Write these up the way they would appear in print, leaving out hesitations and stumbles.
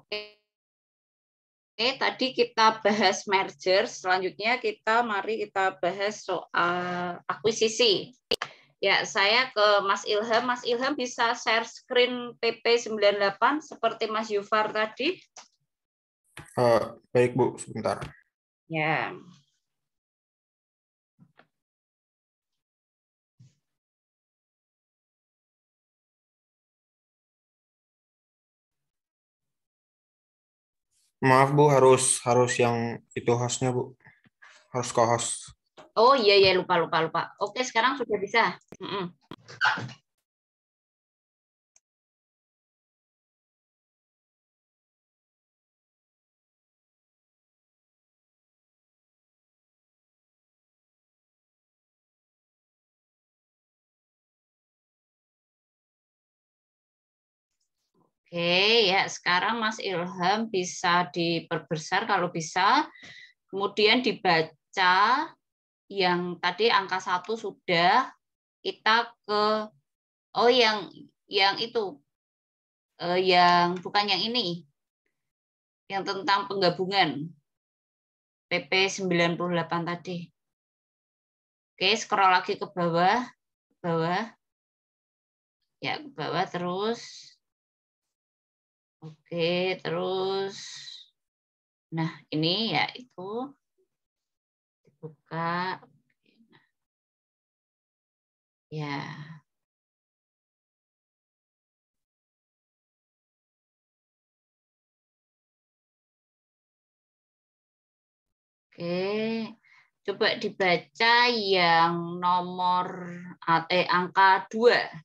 Oke, tadi kita bahas merger, selanjutnya mari kita bahas soal akuisisi. Ya, saya ke Mas Ilham. Mas Ilham bisa share screen PP98 seperti Mas Yufar tadi? Baik, Bu, sebentar. Ya. Maaf, Bu, harus yang itu hostnya, Bu. Harus co-host. Oh iya lupa. Oke, sekarang sudah bisa. Oke, ya sekarang Mas Ilham bisa diperbesar kalau bisa. Kemudian dibaca yang tadi angka 1 sudah, kita ke yang itu yang bukan yang ini. Yang tentang penggabungan PP 98 tadi. Oke, scroll lagi ke bawah, Ya, ke bawah terus. Oke, terus. Nah, ini ya itu dibuka. Ya. Oke. Coba dibaca yang nomor angka 2.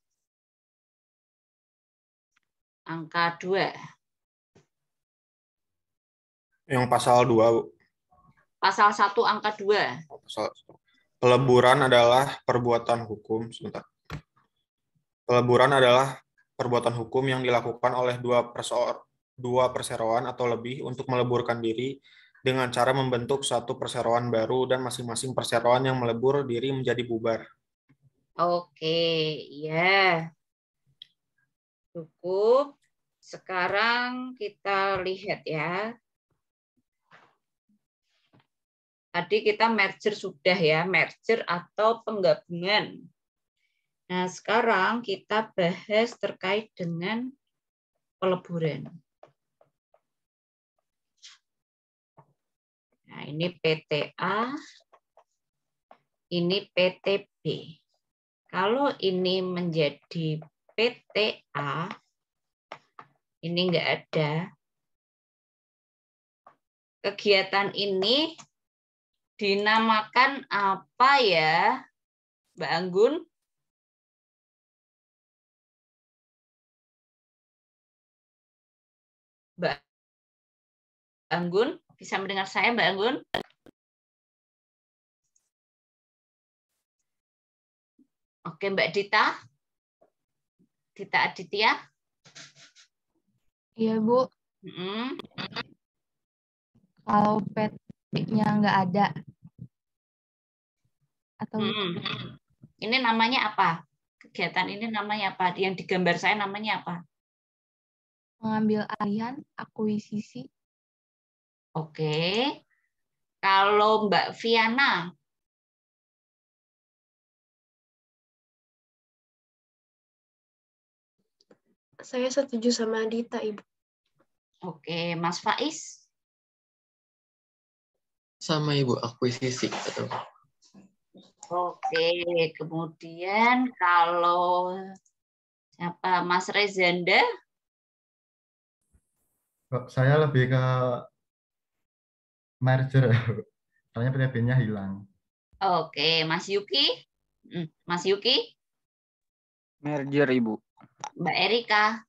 Angka 2. Yang pasal 2, Bu. Pasal 1 angka 2. Peleburan adalah perbuatan hukum. Sebentar. Peleburan adalah perbuatan hukum yang dilakukan oleh dua perseroan atau lebih untuk meleburkan diri dengan cara membentuk satu perseroan baru dan masing-masing perseroan yang melebur diri menjadi bubar. Oke, ya. Cukup. Sekarang kita lihat ya. Tadi kita merger sudah ya, merger atau penggabungan. Nah, sekarang kita bahas terkait dengan peleburan. Nah, ini PTA, ini PTB. Kalau ini menjadi PTA, ini enggak ada. Kegiatan ini dinamakan apa ya, Mbak Anggun? Mbak Anggun, bisa mendengar saya, Mbak Anggun? Oke, Mbak Dita. Dita Aditya. Iya, Bu. Hmm. Kalau PT-nya nggak ada. Atau Ini namanya apa? Kegiatan ini namanya apa? Yang digambar saya namanya apa? mengambil alihan akuisisi. Oke. Kalau Mbak Viana, saya setuju sama Dita, Ibu. oke, Mas Faiz, sama Ibu, akuisisi. Betul. oke. Kemudian kalau siapa, Mas Rezanda? Saya lebih ke merger, soalnya PTB-nya hilang. Oke, Mas Yuki, Mas Yuki, merger, Ibu. Mbak Erika.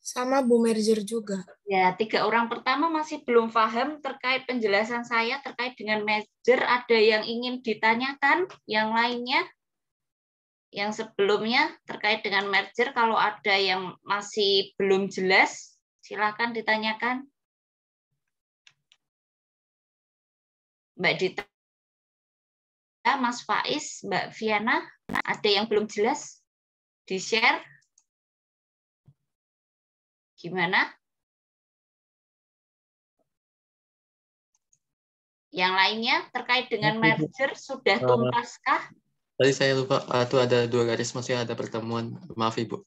Sama Bu, merger juga. Ya, 3 orang pertama masih belum paham terkait penjelasan saya terkait dengan merger. Ada yang ingin ditanyakan? Yang lainnya? Yang sebelumnya terkait dengan merger, kalau ada yang masih belum jelas, silakan ditanyakan. Mbak Dita, Mas Faiz, Mbak Viana, ada yang belum jelas? Di-share? Gimana? Yang lainnya terkait dengan merger sudah tuntaskah? Tadi saya lupa, itu ada 2 garis, maksudnya ada pertemuan. Maaf, Ibu.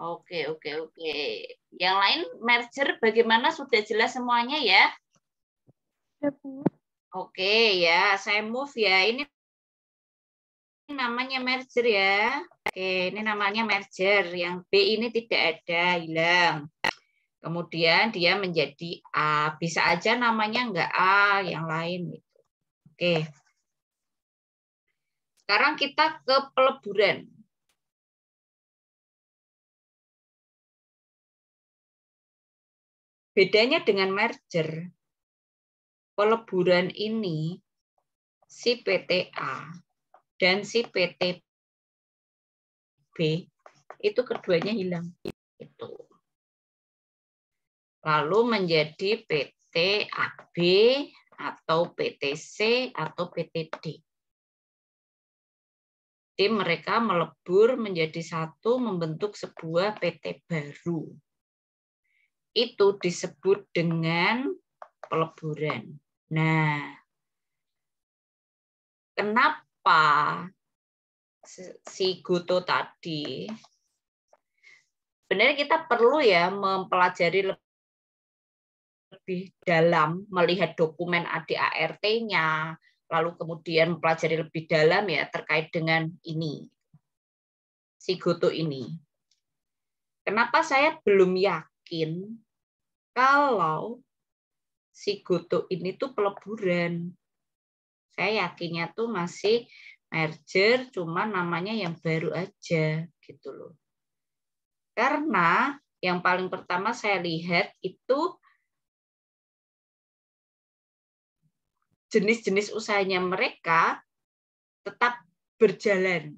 Oke. Yang lain merger bagaimana, sudah jelas semuanya ya? Oke ya, saya move ya. Ini namanya merger ya. Oke, ini namanya merger. Yang B ini tidak ada, hilang. Kemudian dia menjadi A. Bisa aja namanya enggak A, yang lain. Oke. Sekarang kita ke peleburan. Bedanya dengan merger, peleburan ini si PT A dan si PT B itu keduanya hilang. Itu. Lalu menjadi PT AB atau PT C atau PT D. Jadi mereka melebur menjadi satu, membentuk sebuah PT baru. Itu disebut dengan peleburan. Nah, kenapa si Goto tadi, sebenarnya kita perlu ya mempelajari lebih dalam, melihat dokumen ADART-nya, lalu kemudian mempelajari lebih dalam ya terkait dengan ini, si Goto ini. Kenapa saya belum yakin kalau si Goto ini tuh peleburan? Saya yakinnya tuh masih merger, cuma namanya yang baru aja gitu loh. Karena yang paling pertama saya lihat itu jenis-jenis usahanya mereka tetap berjalan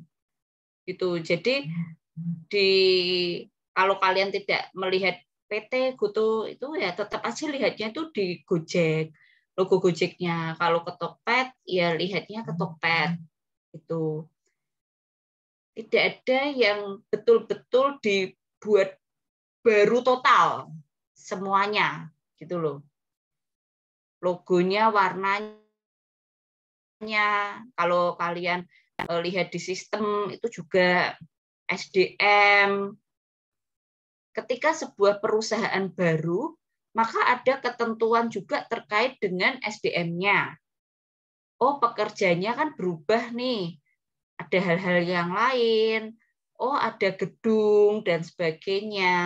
gitu. Jadi kalau kalian tidak melihat PT Goto itu ya tetap aja lihatnya itu di Gojek, logo Gojeknya. Kalau ke Tokped ya lihatnya ke Tokped itu. Tidak ada yang betul-betul dibuat baru total semuanya gitu loh. Logonya, warnanya, kalau kalian lihat di sistem itu juga SDM. Ketika sebuah perusahaan baru, maka ada ketentuan juga terkait dengan SDM-nya. Oh, pekerjanya kan berubah nih. Ada hal-hal yang lain. Oh, ada gedung dan sebagainya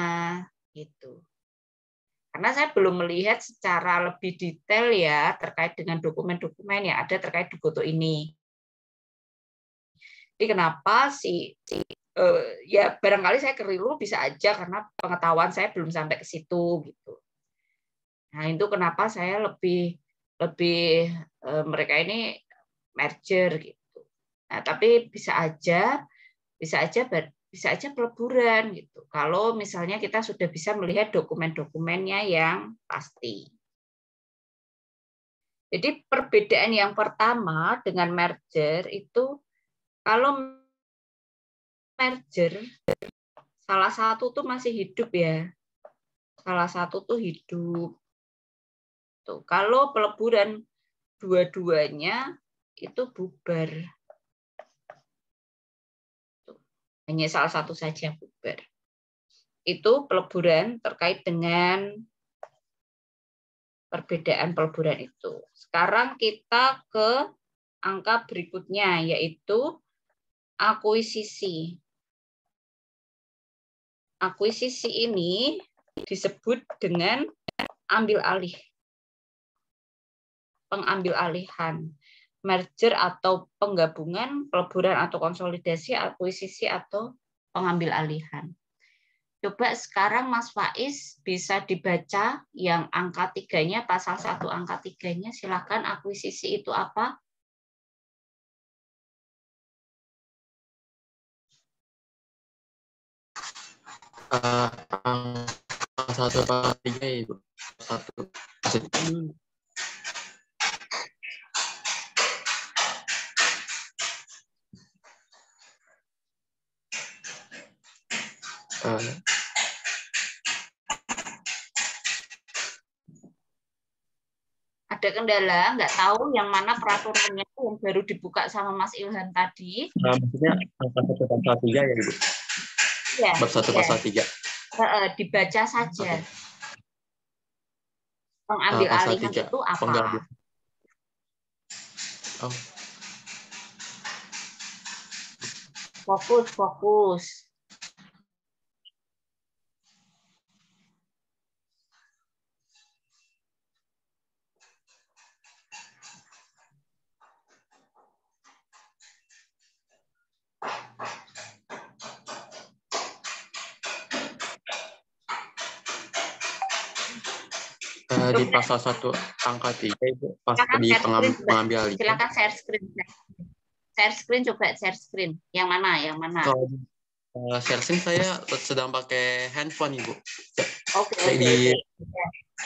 gitu. Karena saya belum melihat secara lebih detail ya terkait dengan dokumen-dokumen yang ada terkait Goto ini. Jadi kenapa ya barangkali saya keliru bisa aja karena pengetahuan saya belum sampai ke situ gitu. Nah, itu kenapa saya lebih mereka ini merger gitu. Nah, tapi bisa aja peleburan gitu. Kalau misalnya kita sudah bisa melihat dokumen-dokumennya yang pasti. Jadi perbedaan yang pertama dengan merger itu, kalau merger salah satu tuh masih hidup ya. Salah satu tuh hidup. Tuh, kalau peleburan dua-duanya itu bubar. Hanya salah satu saja bubar. Itu peleburan terkait dengan perbedaan peleburan itu. Sekarang kita ke angka berikutnya, yaitu akuisisi. Akuisisi ini disebut dengan ambil alih. Pengambil alihan. Merger atau penggabungan, peleburan atau konsolidasi, akuisisi atau pengambil alihan. Coba sekarang Mas Faiz bisa dibaca yang angka 3-nya, pasal 1 angka 3-nya, silakan. Akuisisi itu apa? Angka 1 apa 3 ya, Ibu? 1. ada kendala, nggak tahu yang mana peraturannya yang baru dibuka sama Mas Ilhan tadi. Maksudnya pasal 1 pasal 3 ya, Ibu? Ya, Bab 1 pasal 3. dibaca saja. Oke. Pengambil Pasal alihan 3. itu apa? Pengambil. Oh. Fokus. Di pasal 1 angka 3 itu pas di pengambil alih. Silakan share screen. Share screen. Yang mana? Kalau share screen saya sedang pakai handphone, Ibu. Oke.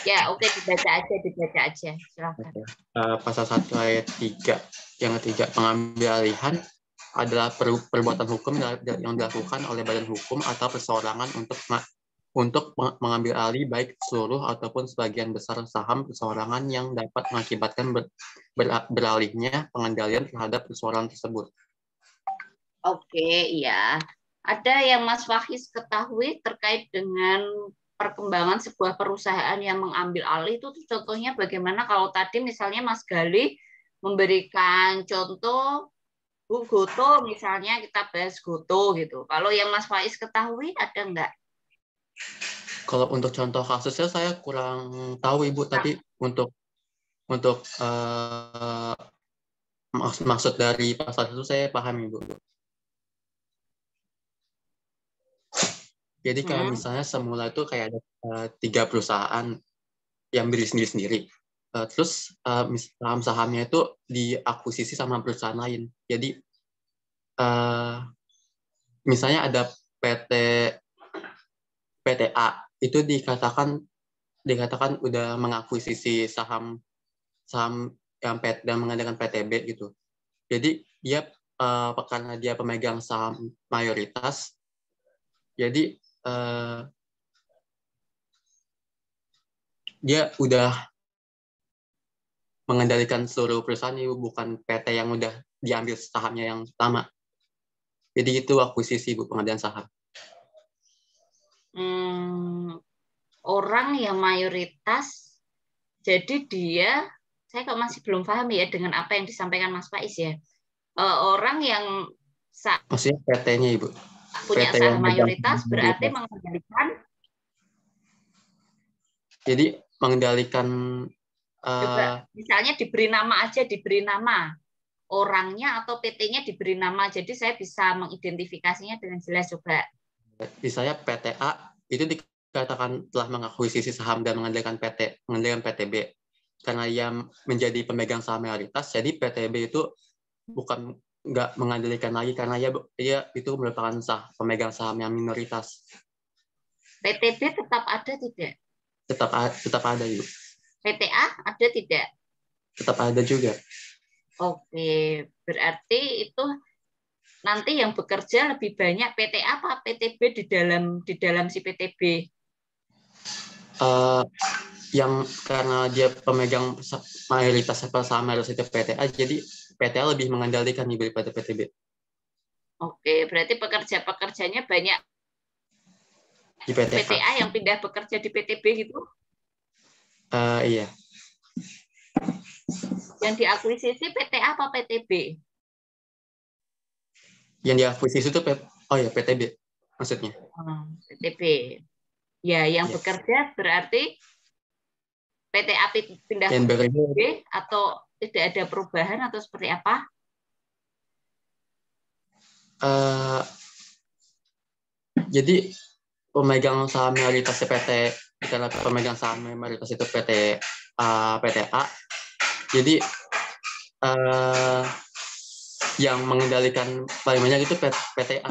Ya, oke, dibaca aja. Silakan. Pasal 1 ayat 3 yang ketiga, pengambil alihan adalah perbuatan hukum yang dilakukan oleh badan hukum atau perseorangan untuk mengambil alih baik seluruh ataupun sebagian besar saham perseorangan yang dapat mengakibatkan beralihnya pengendalian terhadap perseorangan tersebut. Oke, iya. Ada yang Mas Fahis ketahui terkait dengan perkembangan sebuah perusahaan yang mengambil alih itu contohnya bagaimana? Kalau tadi misalnya Mas Galih memberikan contoh Goto, misalnya kita bahas Goto gitu. Kalau yang Mas Faiz ketahui ada enggak? Kalau untuk contoh kasusnya saya kurang tahu, Ibu. Tapi untuk maksud dari pasal itu saya paham, Ibu. Jadi kalau misalnya semula itu kayak ada 3 perusahaan yang berdiri sendiri-sendiri. Terus saham-sahamnya itu diakuisisi sama perusahaan lain. Jadi misalnya ada PTA itu dikatakan udah mengakuisisi saham yang dan mengadakan PTB gitu. Jadi dia karena dia pemegang saham mayoritas, jadi dia udah mengendalikan seluruh perusahaan, bukan PT yang udah diambil sahamnya yang pertama. Jadi itu akuisisi, Bu, pengadaan saham. Orang yang mayoritas, jadi saya kok masih belum paham ya dengan apa yang disampaikan Mas Faiz ya. Orang yang maksudnya PT-nya, Ibu. Punya PT saham mayoritas berarti mengendalikan. Jadi mengendalikan. Coba, misalnya diberi nama orangnya atau PT-nya diberi nama, jadi saya bisa mengidentifikasinya dengan jelas. Coba. Misalnya PTA itu dikatakan telah mengakuisisi saham dan mengendalikan PTB karena ia menjadi pemegang saham mayoritas. Jadi PTB itu bukan nggak mengendalikan lagi karena dia itu merupakan pemegang saham yang minoritas. PTB tetap ada tidak? Tetap ada, Ibu. PTA ada tidak? Tetap ada juga. Oke, berarti itu nanti yang bekerja lebih banyak PTA apa PTB di dalam si PTB? Yang karena dia pemegang mayoritas saham mayoritas itu PTA, jadi PTA lebih mengendalikan daripada PTB. Oke, berarti pekerjanya banyak di PTA yang pindah bekerja di PTB gitu? Iya. Yang diakuisisi PTA apa PTB? Yang diakuisisi itu PTB maksudnya. PTB. Ya, yang bekerja berarti PTA pindah ke PTB atau tidak ada perubahan atau seperti apa? Jadi pemegang saham mayoritas karena pemegang saham mayoritas itu PTA. Jadi yang mengendalikan paling banyak itu PTA.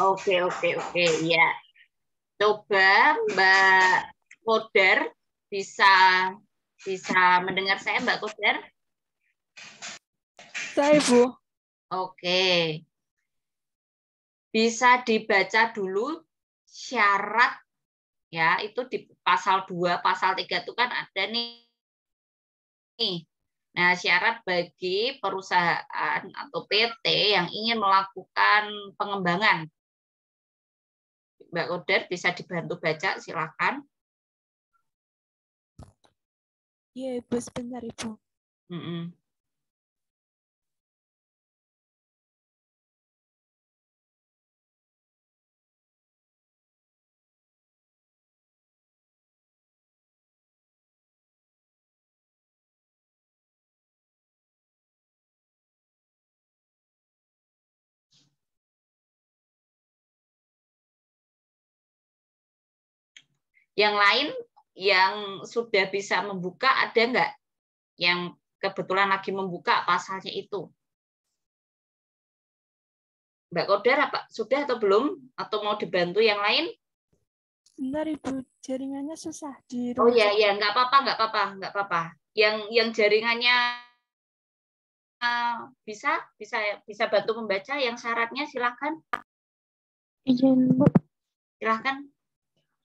Oke, ya. Coba Mbak Koder bisa mendengar saya, Mbak Koder? Saya, Bu. Oke. Bisa dibaca dulu syarat ya, itu di pasal 2, pasal 3 itu kan ada nih Nah, syarat bagi perusahaan atau PT yang ingin melakukan pengembangan. Mbak Koder bisa dibantu baca, silakan. Iya, Ibu, sebentar, Ibu. Yang lain yang sudah bisa membuka ada nggak? Yang kebetulan lagi membuka pasalnya itu. Mbak Koder apa sudah atau belum? Atau mau dibantu yang lain? Bentar, Ibu, jaringannya susah di Oh rumah ya, saya. ya, nggak apa-apa. Yang jaringannya bisa bantu membaca yang syaratnya silakan. Izin, Bu. Silakan.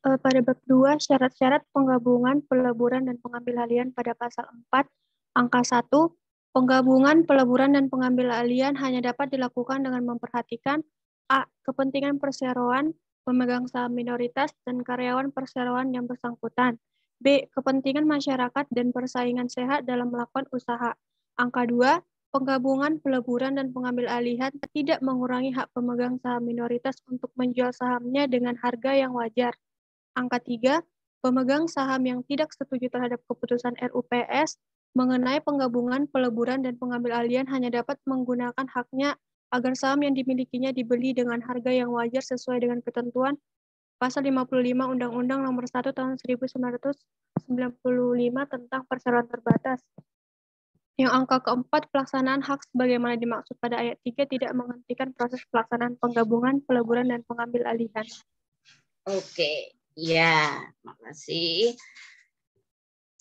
Pada bab 2, syarat-syarat penggabungan, peleburan, dan pengambilalihan pada pasal 4, angka 1, penggabungan, peleburan, dan pengambilalihan hanya dapat dilakukan dengan memperhatikan A. Kepentingan perseroan, pemegang saham minoritas, dan karyawan perseroan yang bersangkutan. B. Kepentingan masyarakat dan persaingan sehat dalam melakukan usaha. Angka 2, penggabungan, peleburan, dan pengambilalihan tidak mengurangi hak pemegang saham minoritas untuk menjual sahamnya dengan harga yang wajar. Angka 3, pemegang saham yang tidak setuju terhadap keputusan RUPS mengenai penggabungan, peleburan, dan pengambilalihan hanya dapat menggunakan haknya agar saham yang dimilikinya dibeli dengan harga yang wajar sesuai dengan ketentuan Pasal 55 Undang-Undang Nomor 1 Tahun 1995 tentang perseroan terbatas. Yang angka keempat, pelaksanaan hak sebagaimana dimaksud pada ayat 3 tidak menghentikan proses pelaksanaan penggabungan, peleburan, dan pengambilalihan. Oke. Ya, makasih.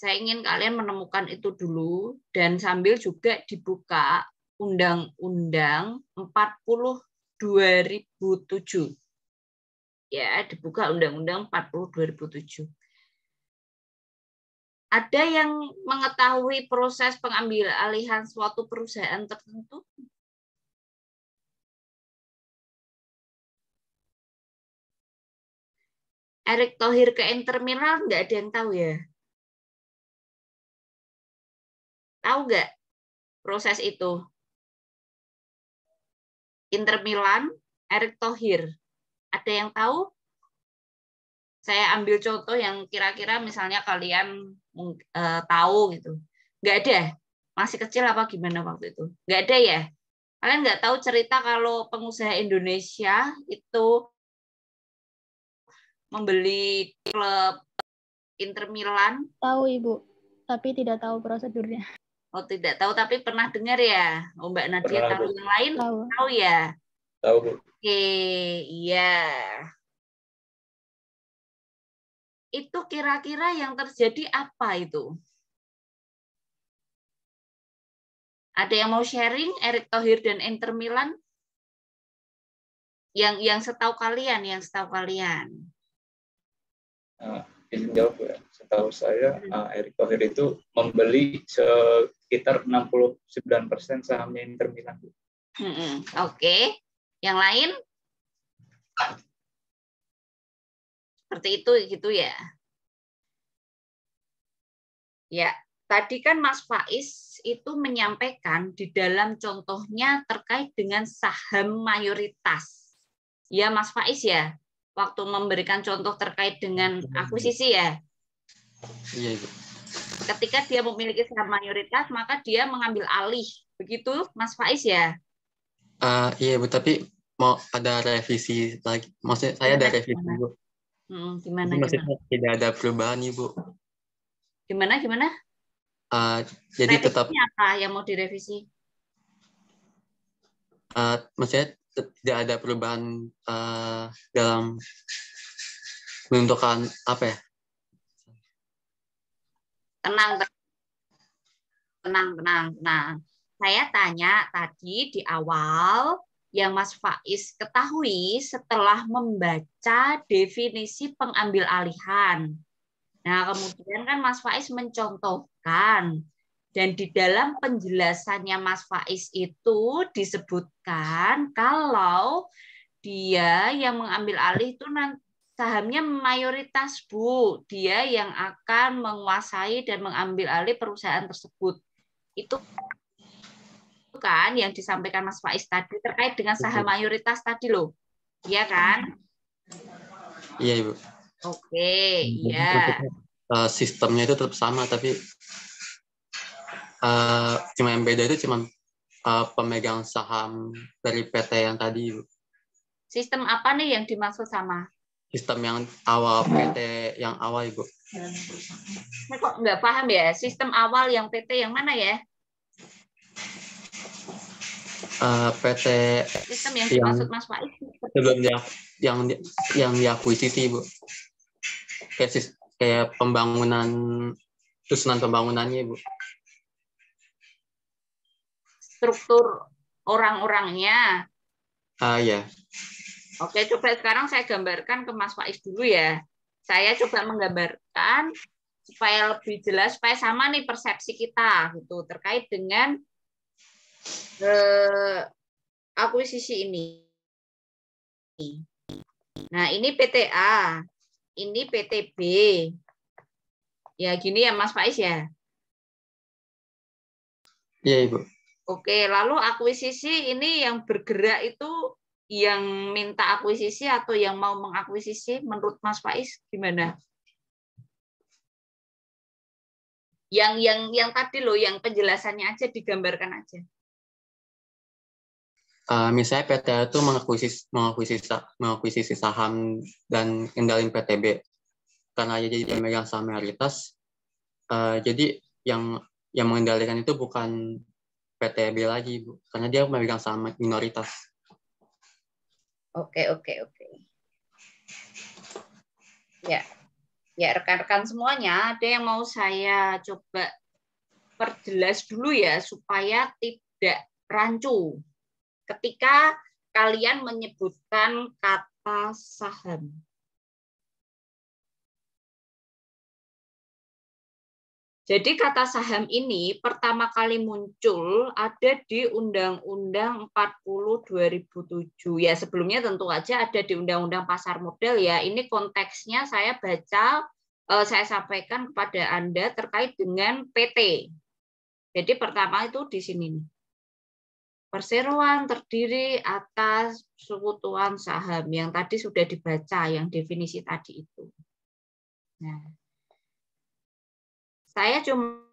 Saya ingin kalian menemukan itu dulu dan sambil juga dibuka Undang-Undang 40 2007. Ya, dibuka Undang-Undang 40 2007. Ada yang mengetahui proses pengambilalihan suatu perusahaan tertentu? Erick Thohir ke Inter Milan nggak ada yang tahu ya? Tahu nggak proses itu? Inter Milan, Erick Thohir. Ada yang tahu? Saya ambil contoh yang kira-kira misalnya kalian tahu gitu. Nggak ada? Masih kecil apa gimana waktu itu? Nggak ada ya? Kalian nggak tahu cerita kalau pengusaha Indonesia itu membeli klub Inter Milan? Tahu, Ibu, tapi tidak tahu prosedurnya. Oh, tidak tahu tapi pernah dengar ya? Oh, Mbak Nadia tahu. Yang lain tahu ya? Tahu, Bu. Oke, iya. Itu kira-kira yang terjadi apa itu? Ada yang mau sharing Erick Thohir dan Inter Milan? Yang setahu kalian, Izin jawab ya. Setahu saya, Erick Thohir itu membeli sekitar 69% sahamnya Inter Milan. Oke. Yang lain? Seperti itu gitu ya. Ya, tadi kan Mas Faiz itu menyampaikan di dalam contohnya terkait dengan saham mayoritas. Ya, Mas Faiz ya, waktu memberikan contoh terkait dengan akuisisi ya. Iya, Ibu. Ketika dia memiliki saham mayoritas, maka dia mengambil alih. Begitu, Mas Faiz ya? Iya, Bu, tapi mau ada revisi lagi. Maksudnya saya ada revisi, Bu. Gimana? Tidak ada perubahan, Ibu. Gimana? Jadi revisinya tetap apa yang mau direvisi? maksudnya tidak ada perubahan dalam menentukan apa ya? Tenang. Saya tanya tadi di awal yang Mas Faiz ketahui setelah membaca definisi pengambil alihan. Nah, kemudian kan Mas Faiz mencontohkan Dan di dalam penjelasannya Mas Faiz itu disebutkan kalau dia yang mengambil alih itu sahamnya mayoritas, Bu. Dia yang akan menguasai dan mengambil alih perusahaan tersebut. Itu kan yang disampaikan Mas Faiz tadi terkait dengan saham mayoritas tadi loh. Iya kan? Iya, Ibu. Oke, iya. Sistemnya itu tetap sama, tapi cuma yang beda itu cuma pemegang saham dari PT yang tadi, Ibu. Sistem apa nih yang dimaksud sama? Sistem yang awal PT yang awal, Ibu. Saya kok nggak paham ya, sistem awal yang PT yang mana ya? PT sistem yang dimaksud Mas Faiz sebelum yang diakuisisi, Ibu. Kayak pembangunan, susunan pembangunannya, Ibu. Struktur orang-orangnya. Ya. Oke, coba sekarang saya gambarkan ke Mas Faiz dulu ya. Saya coba menggambarkan supaya lebih jelas, supaya sama nih persepsi kita gitu terkait dengan akuisisi ini. Nah, ini PTA, ini PTB. Ya, gini ya Mas Faiz ya. Iya, Ibu. Oke, lalu akuisisi ini yang bergerak itu yang minta akuisisi atau yang mau mengakuisisi menurut Mas Faiz gimana? Yang tadi loh, yang penjelasannya aja digambarkan aja. Misalnya PT itu mengakuisisi saham dan kendalin PTB karena jadi pemegang saham mayoritas. Jadi yang mengendalikan itu bukan PTB lagi, Bu, karena dia memegang saham minoritas. Oke. Ya, rekan-rekan semuanya, ada yang mau saya coba perjelas dulu ya supaya tidak rancu ketika kalian menyebutkan kata saham. Jadi kata saham ini pertama kali muncul ada di Undang-Undang 40 2007. Ya, sebelumnya tentu aja ada di Undang-Undang Pasar Modal ya. Ini konteksnya saya baca, saya sampaikan kepada Anda terkait dengan PT. Jadi pertama itu di sini nih. Perseroan terdiri atas sekutuan saham yang tadi sudah dibaca, yang definisi tadi itu. Nah, saya cuma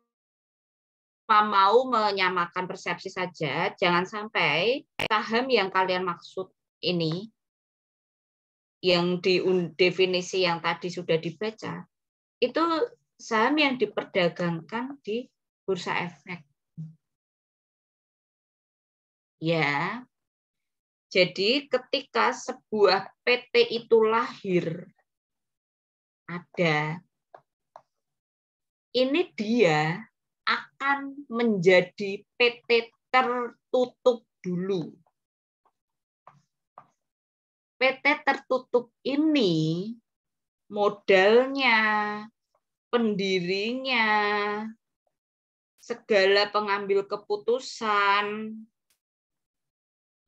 mau menyamakan persepsi saja, jangan sampai saham yang kalian maksud ini, yang di definisi yang tadi sudah dibaca, itu saham yang diperdagangkan di bursa efek. Ya, jadi ketika sebuah PT itu lahir, ada, ini dia akan menjadi PT tertutup dulu. PT tertutup ini modalnya, pendirinya, segala pengambil keputusan,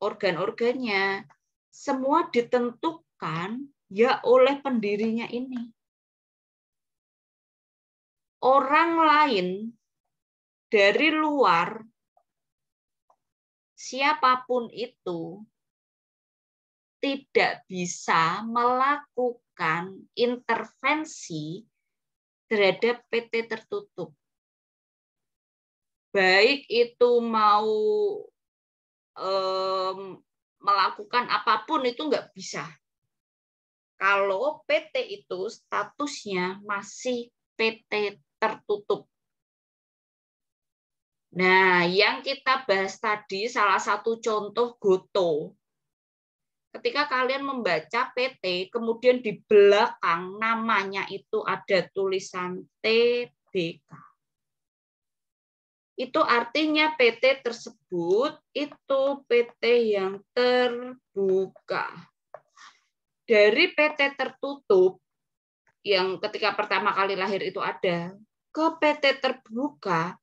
organ-organnya, semua ditentukan ya oleh pendirinya ini. Orang lain dari luar, siapapun itu, tidak bisa melakukan intervensi terhadap PT tertutup. Baik itu mau melakukan apapun itu nggak bisa. Kalau PT itu statusnya masih PT tertutup. Nah, yang kita bahas tadi salah satu contoh Goto. Ketika kalian membaca PT, kemudian di belakang namanya itu ada tulisan TBK. Itu artinya PT tersebut itu PT yang terbuka. Dari PT tertutup, yang ketika pertama kali lahir itu ada, ke PT terbuka,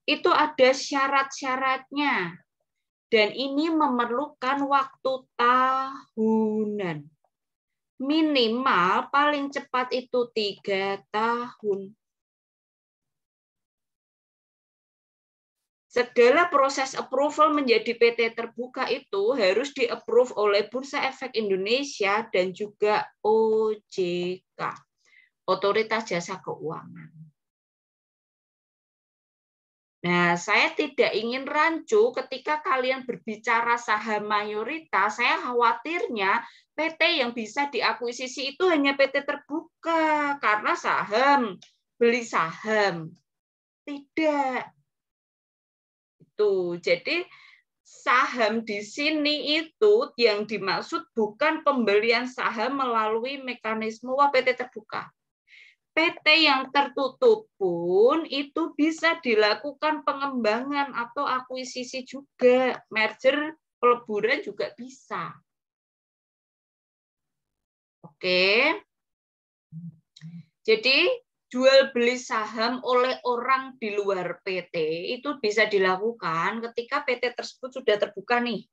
itu ada syarat-syaratnya. Dan ini memerlukan waktu tahunan. Minimal paling cepat itu 3 tahun. Segala proses approval menjadi PT terbuka itu harus di-approve oleh Bursa Efek Indonesia dan juga OJK, Otoritas Jasa Keuangan. Nah, saya tidak ingin rancu ketika kalian berbicara saham mayoritas. Saya khawatirnya PT yang bisa diakuisisi itu hanya PT terbuka karena saham, beli saham. Tidak. Jadi saham di sini itu yang dimaksud bukan pembelian saham melalui mekanisme PT terbuka. PT yang tertutup pun itu bisa dilakukan pengembangan atau akuisisi juga, merger, peleburan juga bisa. Oke. Jadi jual beli saham oleh orang di luar PT itu bisa dilakukan ketika PT tersebut sudah terbuka nih.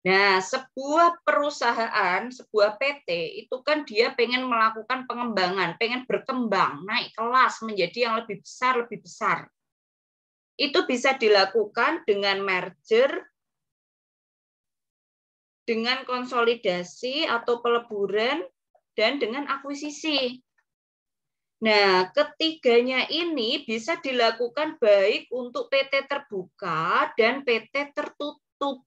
Nah, sebuah perusahaan, sebuah PT itu kan dia pengen melakukan pengembangan, pengen berkembang, naik kelas menjadi yang lebih besar. Itu bisa dilakukan dengan merger, dengan konsolidasi atau peleburan, dan dengan akuisisi. Nah, ketiganya ini bisa dilakukan baik untuk PT terbuka dan PT tertutup.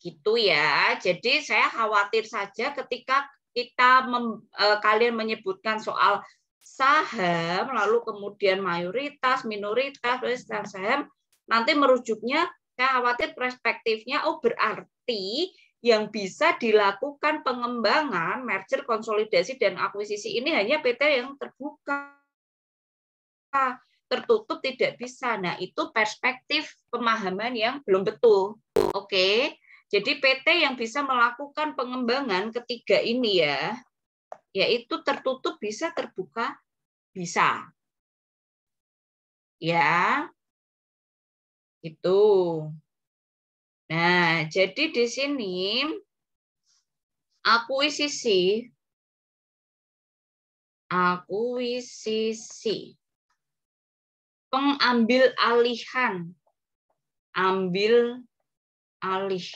Gitu ya. Jadi saya khawatir saja ketika kalian menyebutkan soal saham, lalu kemudian mayoritas, minoritas, dan saham, nanti merujuknya saya khawatir perspektifnya, oh berarti yang bisa dilakukan pengembangan, merger, konsolidasi, dan akuisisi ini hanya PT yang terbuka. Tertutup tidak bisa. Nah, itu perspektif pemahaman yang belum betul. Oke. Jadi PT yang bisa melakukan pengembangan ketiga ini ya, yaitu tertutup bisa, terbuka bisa. Ya. Itu. Nah, jadi di sini akuisisi, pengambil alihan, ambil alih.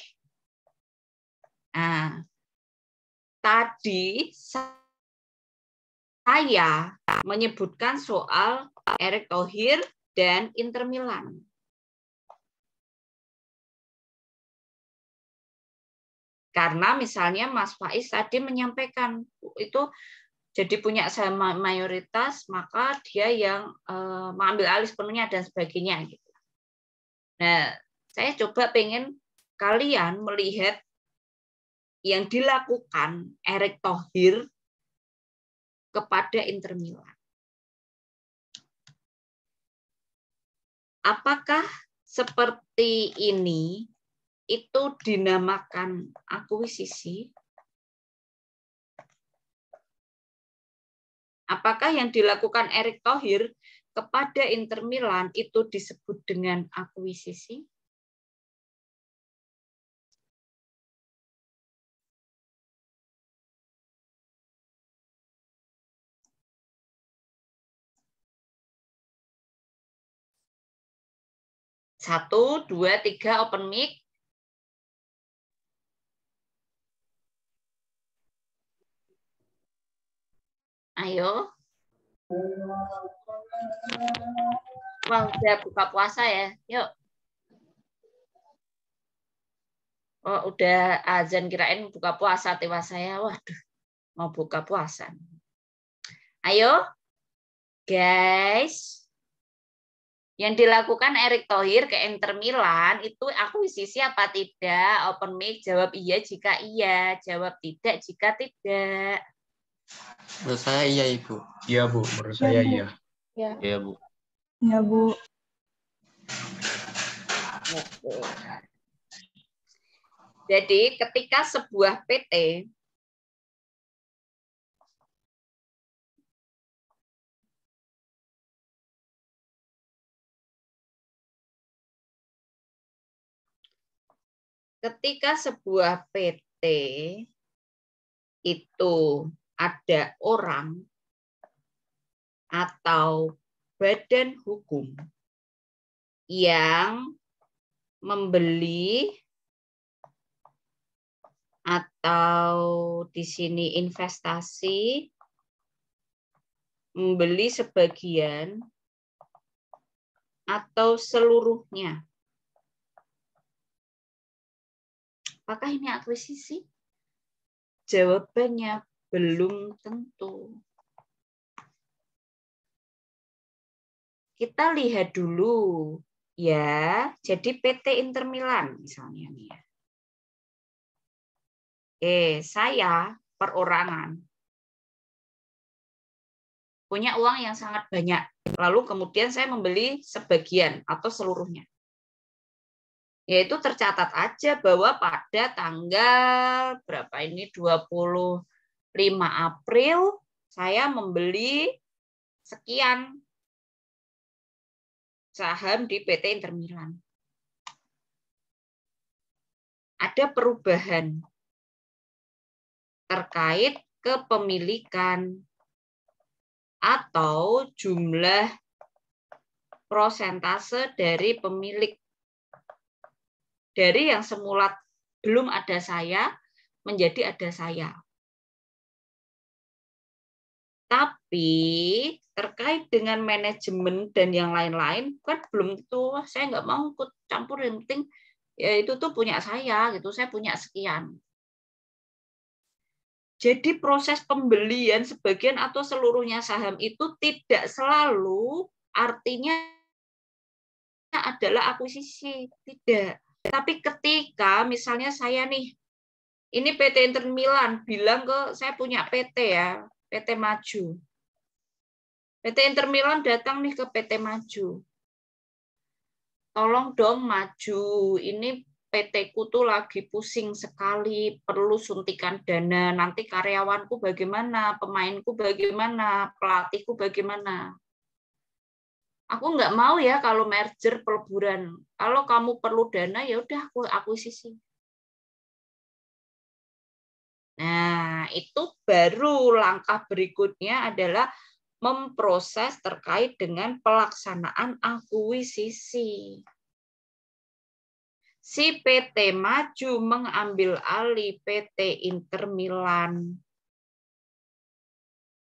Nah, tadi saya menyebutkan soal Erick Thohir dan Inter Milan. Karena misalnya Mas Faiz tadi menyampaikan itu jadi punya saham mayoritas, maka dia yang mengambil alih sepenuhnya dan sebagainya. Gitu. Nah, saya coba pengen kalian melihat yang dilakukan Erick Thohir kepada Inter Milan. Apakah seperti ini itu dinamakan akuisisi? Apakah yang dilakukan Erick Thohir kepada Inter Milan itu disebut dengan akuisisi? Satu, dua, tiga, open mic. Ayo. Wah, udah buka puasa ya. Yuk. Oh, udah azan, kirain buka puasa tewa saya. Waduh, mau buka puasa. Ayo, guys. Yang dilakukan Erick Thohir ke Inter Milan itu akuisisi apa tidak? Open mic, jawab iya jika iya, jawab tidak jika tidak. Menurut saya iya, Ibu. Iya, Bu. Menurut saya iya. Ya. Bu. Ya, Bu. Jadi ketika sebuah PT ketika sebuah PT itu ada orang atau badan hukum yang membeli atau di sini investasi, membeli sebagian atau seluruhnya. Apakah ini akuisisi? Jawabannya belum tentu. Kita lihat dulu ya. Jadi PT Inter Milan misalnya nih ya. Saya perorangan punya uang yang sangat banyak. Lalu kemudian saya membeli sebagian atau seluruhnya. Yaitu tercatat aja bahwa pada tanggal berapa ini 25 April saya membeli sekian saham di PT Inter Milan. Ada perubahan terkait kepemilikan atau jumlah prosentase dari pemilik. Dari yang semula belum ada saya, menjadi ada saya. Tapi terkait dengan manajemen dan yang lain-lain, kan belum tentu, saya nggak mau ikut campur, yang penting ya itu tuh punya saya, gitu. Saya punya sekian. Jadi proses pembelian sebagian atau seluruhnya saham itu tidak selalu artinya adalah akuisisi, tidak. Tapi ketika misalnya saya nih, ini PT Inter Milan bilang ke saya punya PT ya, PT Maju. PT Inter Milan datang nih ke PT Maju. Tolong dong Maju, ini PT-ku tuh lagi pusing sekali, perlu suntikan dana, nanti karyawanku bagaimana, pemainku bagaimana, pelatihku bagaimana. Aku nggak mau ya kalau merger peleburan. Kalau kamu perlu dana, ya udah aku akuisisi. Nah, itu baru langkah berikutnya adalah memproses terkait dengan pelaksanaan akuisisi. Si PT Maju mengambil alih PT Inter Milan.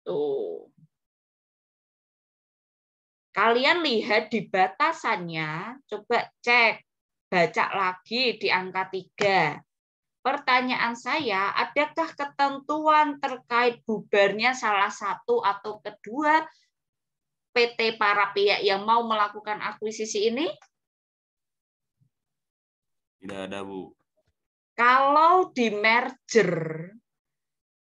Tuh. Kalian lihat di batasannya, coba cek, baca lagi di angka 3. Pertanyaan saya, adakah ketentuan terkait bubarnya salah satu atau kedua PT para pihak yang mau melakukan akuisisi ini? Tidak ada, Bu. Kalau di merger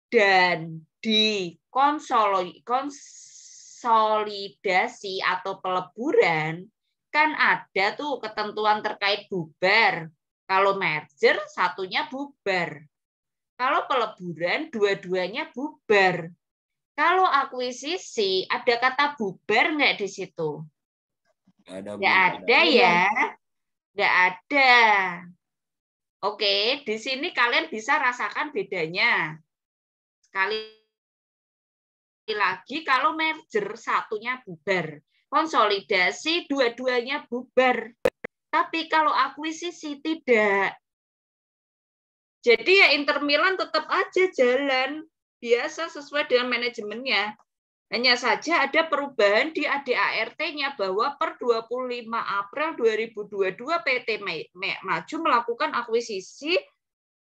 dan di konsolidasi atau peleburan, kan ada tuh ketentuan terkait bubar. Kalau merger, satunya bubar. Kalau peleburan, dua-duanya bubar. Kalau akuisisi, ada kata bubar nggak di situ? Nggak ada, Bu. Nggak ada ya? Nggak ada. Oke, di sini kalian bisa rasakan bedanya. Sekali lagi, kalau merger, satunya bubar. Konsolidasi, dua-duanya bubar. Tapi kalau akuisisi tidak. Jadi ya Inter Milan tetap aja jalan biasa sesuai dengan manajemennya. Hanya saja ada perubahan di ADART-nya bahwa per 25 April 2022 PT Maju melakukan akuisisi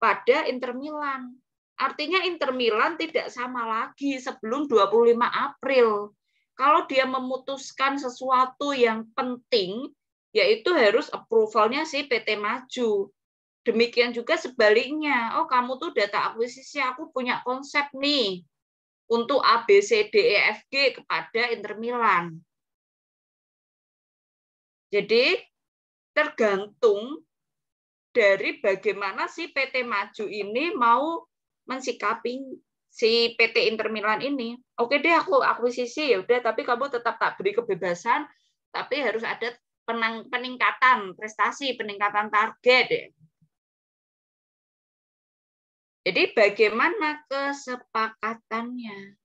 pada Inter Milan. Artinya Inter Milan tidak sama lagi sebelum 25 April. Kalau dia memutuskan sesuatu yang penting, yaitu harus approval-nya si PT Maju. Demikian juga sebaliknya. Oh, kamu tuh data akuisisi, aku punya konsep nih untuk A, B, C, D, E, F, G kepada Inter Milan. Jadi, tergantung dari bagaimana si PT Maju ini mau mensikapi si PT Inter Milan ini. Oke deh, aku akuisisi, ya udah, tapi kamu tetap tak beri kebebasan, tapi harus ada peningkatan prestasi, peningkatan target. Jadi bagaimana kesepakatannya?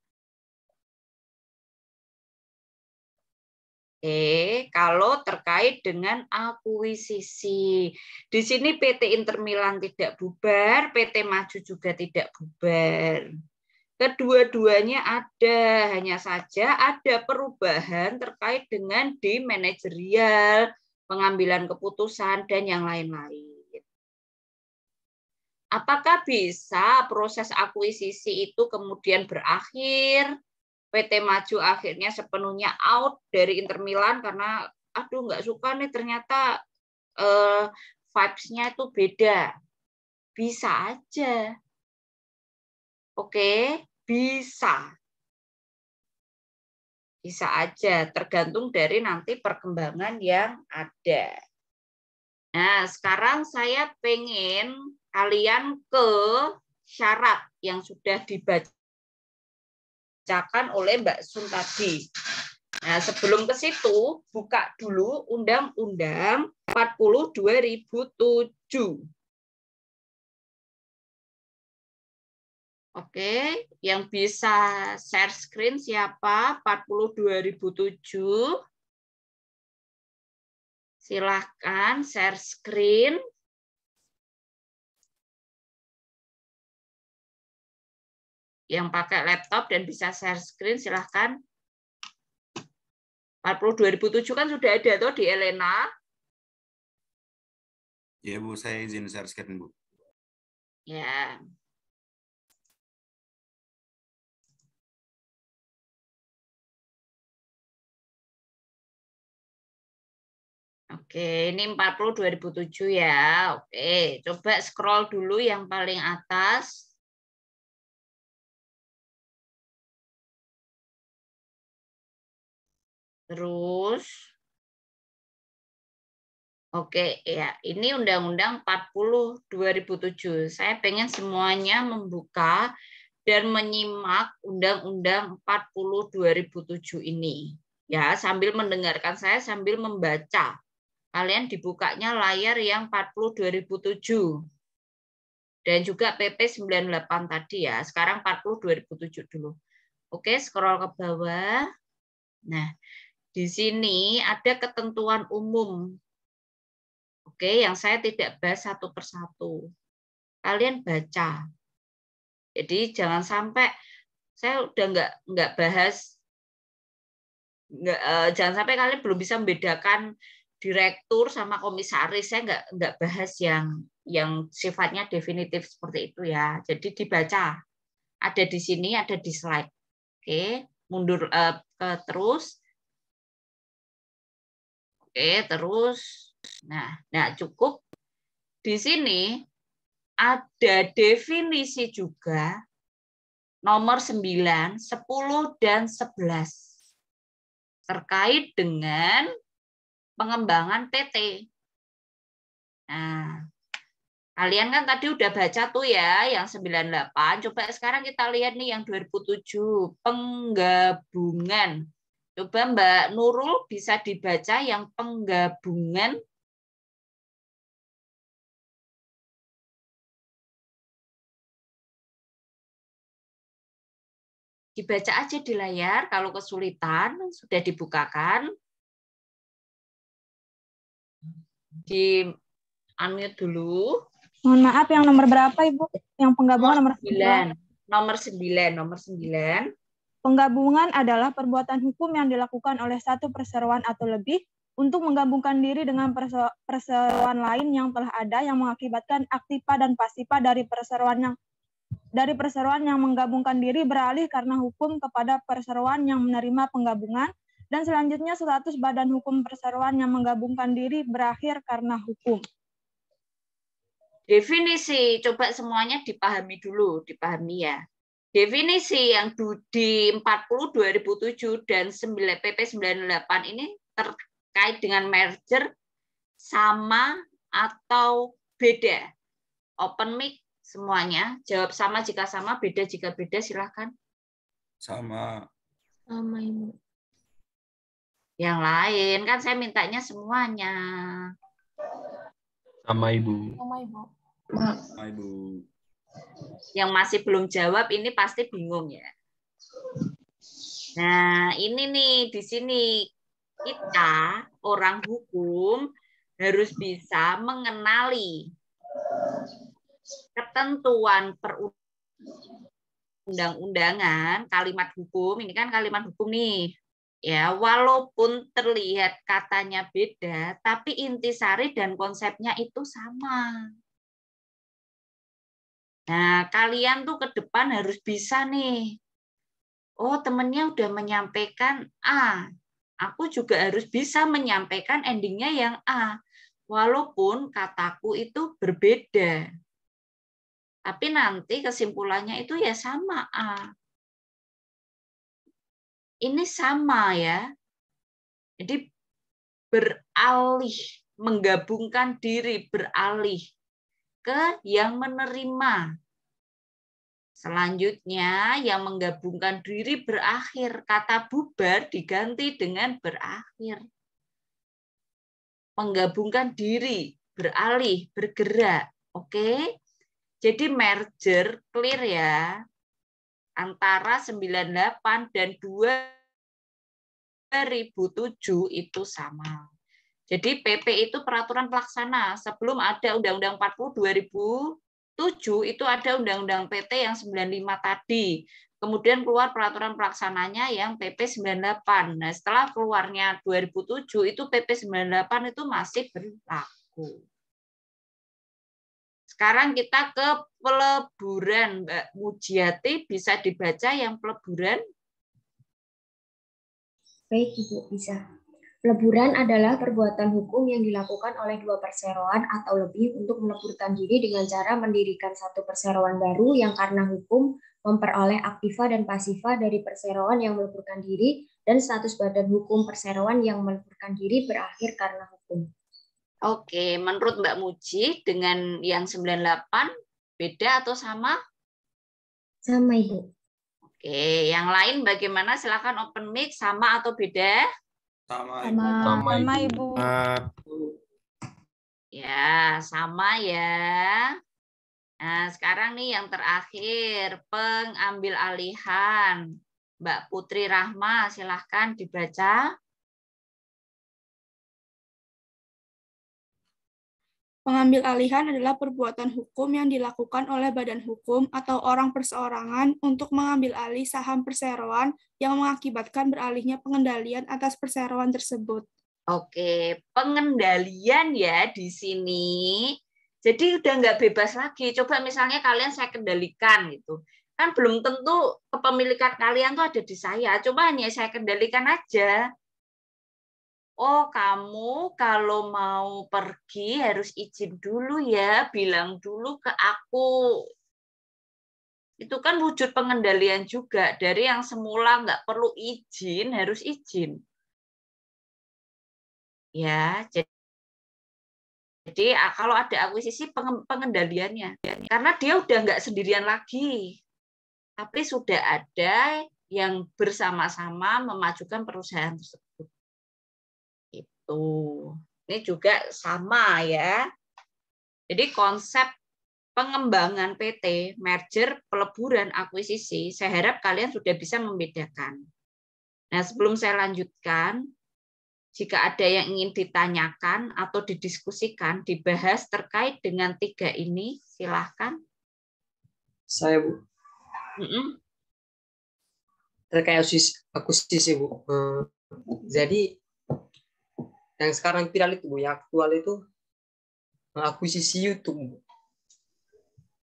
Kalau terkait dengan akuisisi. Di sini PT Intermilan tidak bubar, PT Maju juga tidak bubar. Kedua-duanya ada, hanya saja ada perubahan terkait dengan di manajerial, pengambilan keputusan, dan yang lain-lain. Apakah bisa proses akuisisi itu kemudian berakhir, PT Maju akhirnya sepenuhnya out dari Intermilan karena aduh nggak suka nih ternyata vibes-nya itu beda. Bisa aja. Oke, bisa. Bisa aja, tergantung dari nanti perkembangan yang ada. Nah, sekarang saya pengen kalian ke syarat yang sudah dibacakan oleh Mbak Sun tadi. Nah, sebelum ke situ, buka dulu Undang-Undang 40 2007. Oke, yang bisa share screen siapa? 40 2007. Silahkan share screen. Yang pakai laptop dan bisa share screen, silahkan. 40 2007 kan sudah ada tuh di Elena. Ya Bu, saya izin share screen Bu. Ya. Oke, ini 40 2007 ya. Oke, coba scroll dulu yang paling atas. Terus, oke ya, ini Undang-Undang 40 2007. Saya pengen semuanya membuka dan menyimak Undang-Undang 40 2007 ini. Ya, sambil mendengarkan saya, sambil membaca. Kalian dibukanya layar yang 40 2007. Dan juga PP 98 tadi ya. Sekarang 40 2007 dulu. Oke, scroll ke bawah. Nah, di sini ada ketentuan umum. Oke, yang saya tidak bahas satu persatu. Kalian baca. Jadi jangan sampai saya udah nggak bahas, jangan sampai kalian belum bisa membedakan direktur sama komisaris. Saya nggak bahas yang sifatnya definitif seperti itu ya. Jadi dibaca. Ada di sini, ada di slide. Oke, mundur ke terus. Oke, terus. Nah, cukup. Di sini ada definisi juga nomor 9, 10, dan 11 terkait dengan pengembangan PT. Nah, kalian kan tadi udah baca tuh ya yang 98. Coba sekarang kita lihat nih yang 2007, penggabungan. Coba Mbak Nurul bisa dibaca yang penggabungan. Dibaca aja di layar, kalau kesulitan sudah dibukakan. Di unmute dulu. Mohon maaf, yang nomor berapa Ibu? Yang penggabungan nomor 9. Nomor 9. Penggabungan adalah perbuatan hukum yang dilakukan oleh satu perseroan atau lebih untuk menggabungkan diri dengan perseroan lain yang telah ada yang mengakibatkan aktiva dan pasifa dari perseroan yang menggabungkan diri beralih karena hukum kepada perseroan yang menerima penggabungan, dan selanjutnya status badan hukum perseroan yang menggabungkan diri berakhir karena hukum. Definisi, coba semuanya dipahami dulu, dipahami ya. Definisi yang di 40 2007 dan PP 98 ini terkait dengan merger sama atau beda? Open mic semuanya, jawab sama jika sama, beda jika beda, silahkan. Sama. Sama Ibu. Yang lain, kan saya mintanya semuanya. Sama Ibu. Sama Ibu. Sama Ibu. Yang masih belum jawab ini pasti bingung ya. Nah, ini nih di sini kita orang hukum harus bisa mengenali ketentuan perundang-undangan, kalimat hukum, ini kan kalimat hukum nih. Ya, walaupun terlihat katanya beda, tapi intisari dan konsepnya itu sama. Nah, kalian tuh ke depan harus bisa nih. Oh, temennya udah menyampaikan A. Aku juga harus bisa menyampaikan endingnya yang A. Walaupun kataku itu berbeda. Tapi nanti kesimpulannya itu ya sama A. Ini sama ya. Jadi beralih, menggabungkan diri, beralih ke yang menerima. Selanjutnya, yang menggabungkan diri berakhir. Kata bubar diganti dengan berakhir. Menggabungkan diri, beralih, bergerak. Oke? Jadi merger, clear ya. Antara 98 dan 2007 itu sama. Jadi PP itu peraturan pelaksana. Sebelum ada Undang-Undang 40 2007 itu ada Undang-Undang PT yang 95 tadi. Kemudian keluar peraturan pelaksananya yang PP 98. Nah, setelah keluarnya 2007 itu PP 98 itu masih berlaku. Sekarang kita ke peleburan, Mbak Mujiati, bisa dibaca yang peleburan? Baik, Ibu, bisa. Peleburan adalah perbuatan hukum yang dilakukan oleh dua perseroan atau lebih untuk meleburkan diri dengan cara mendirikan satu perseroan baru yang karena hukum memperoleh aktiva dan pasiva dari perseroan yang meleburkan diri dan status badan hukum perseroan yang meleburkan diri berakhir karena hukum. Oke, menurut Mbak Muji dengan yang 98 beda atau sama? Sama, Ibu. Oke, yang lain bagaimana? Silakan open mic, sama atau beda? Sama, Ibu. Ya, sama ya. Nah, sekarang nih yang terakhir, pengambil alihan. Mbak Putri Rahma, silahkan dibaca. Pengambil alihan adalah perbuatan hukum yang dilakukan oleh badan hukum atau orang perseorangan untuk mengambil alih saham perseroan yang mengakibatkan beralihnya pengendalian atas perseroan tersebut. Oke, pengendalian ya di sini. Jadi udah nggak bebas lagi. Coba misalnya kalian saya kendalikan gitu. Kan belum tentu kepemilikan kalian tuh ada di saya. Coba hanya saya kendalikan aja. Oh, kamu kalau mau pergi harus izin dulu ya, bilang dulu ke aku. Itu kan wujud pengendalian juga. Dari yang semula nggak perlu izin, harus izin. Ya, jadi kalau ada akuisisi pengendaliannya. Karena dia udah nggak sendirian lagi. Tapi sudah ada yang bersama-sama memajukan perusahaan tersebut. Ini juga sama ya. Jadi konsep pengembangan PT, merger, peleburan, akuisisi, saya harap kalian sudah bisa membedakan. Nah, sebelum saya lanjutkan, jika ada yang ingin ditanyakan atau didiskusikan, dibahas terkait dengan 3 ini, silahkan. Saya, Bu. Terkait akuisisi, Bu. Jadi, yang sekarang viral itu, Bu, yang aktual itu akuisisi YouTube, Bu.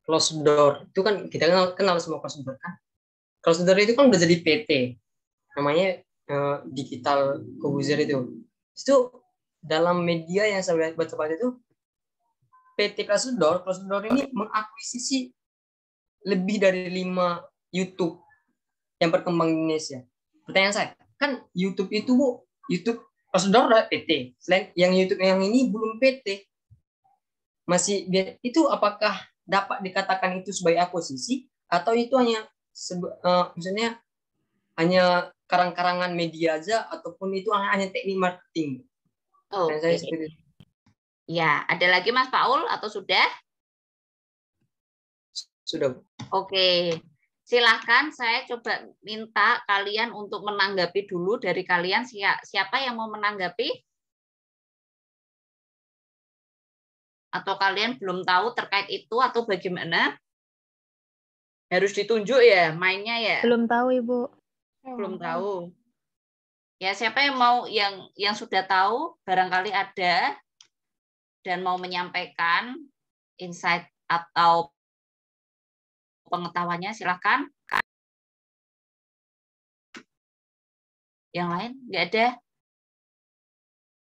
Closed door. Itu kan kita kenal semua closed door kan. Closed door itu kan udah jadi PT. Namanya Digital Corbuzier itu. Itu dalam media yang saya baca itu PT closed door ini mengakuisisi lebih dari 5 YouTube yang berkembang di Indonesia. Pertanyaan saya, kan YouTube itu, Bu, YouTube closed door udah PT. Selain yang YouTube yang ini belum PT. Masih itu apakah dapat dikatakan itu sebagai akuisisi atau itu hanya misalnya hanya karang-karangan media aja ataupun itu hanya teknik marketing? Oke. Ya, ada lagi Mas Paul atau sudah? Sudah, Bu. Oke. Silahkan saya coba minta kalian untuk menanggapi dulu dari kalian siapa yang mau menanggapi? Atau kalian belum tahu terkait itu atau bagaimana? Harus ditunjuk ya mainnya ya? Belum tahu, Ibu. Belum tahu. Ya, siapa yang mau yang sudah tahu barangkali ada dan mau menyampaikan insight atau pengetahuannya, silakan. Yang lain nggak ada?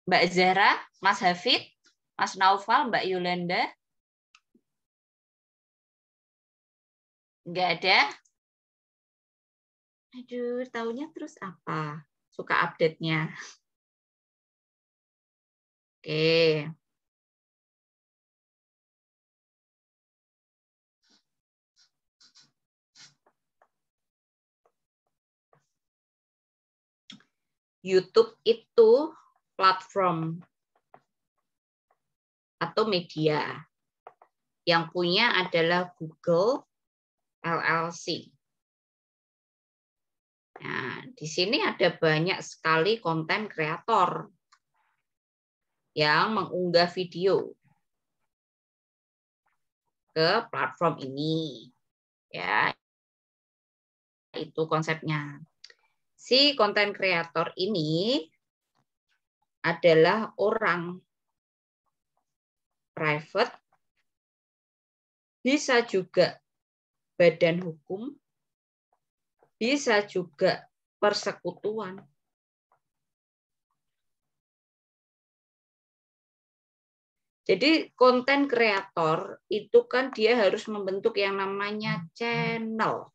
Mbak Zahra, Mas Hafid, Mas Naufal, Mbak Yolanda? Nggak ada? Aduh, taunya terus apa? Suka update-nya. Oke. YouTube itu platform atau media. Yang punya adalah Google LLC. Nah, di sini ada banyak sekali konten kreator yang mengunggah video ke platform ini. Ya, itu konsepnya. Si konten kreator ini adalah orang private, bisa juga badan hukum, bisa juga persekutuan. Jadi konten kreator itu kan dia harus membentuk yang namanya channel.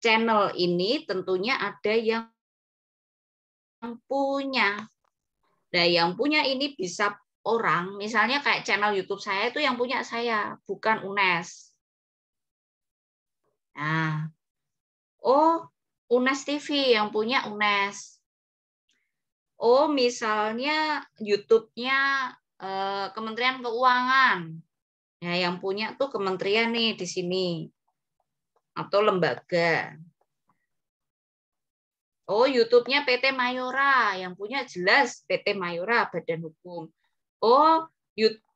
Channel ini tentunya ada yang punya. Nah, yang punya ini bisa orang, misalnya kayak channel YouTube saya itu yang punya saya, bukan UNES. Nah, oh, UNES TV yang punya UNES. Oh, misalnya YouTube-nya Kementerian Keuangan. Ya, yang punya tuh kementerian nih di sini. Atau lembaga. Oh, YouTube-nya PT Mayora, yang punya jelas PT Mayora, badan hukum. Oh, YouTube-nya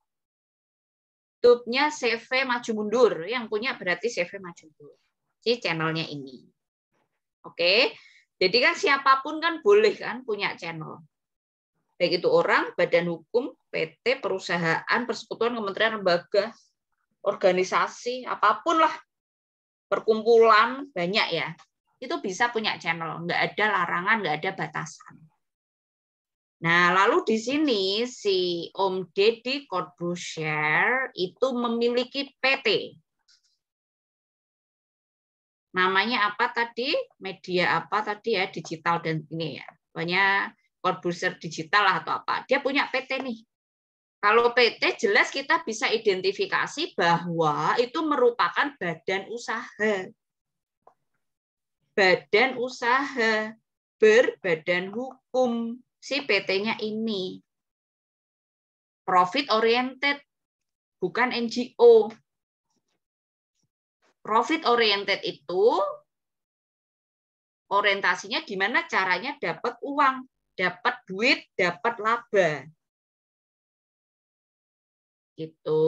CV Maju Mundur, yang punya berarti CV Maju Mundur. Si channelnya ini. Oke, jadi kan siapapun kan boleh kan punya channel. Baik itu orang, badan hukum, PT, perusahaan, persekutuan, kementerian, lembaga, organisasi, apapun lah, perkumpulan, banyak ya. Itu bisa punya channel, nggak ada larangan, nggak ada batasan. Nah, lalu di sini si Om Deddy Corbuzier itu memiliki PT. Namanya apa tadi? Media apa tadi ya? Digital dan ini ya. Pokoknya Corbuzier digital lah atau apa. Dia punya PT nih. Kalau PT jelas kita bisa identifikasi bahwa itu merupakan badan usaha. Badan usaha berbadan hukum si PT-nya ini. Profit oriented, bukan NGO. Profit oriented itu orientasinya gimana caranya dapat uang, dapat duit, dapat laba. Gitu.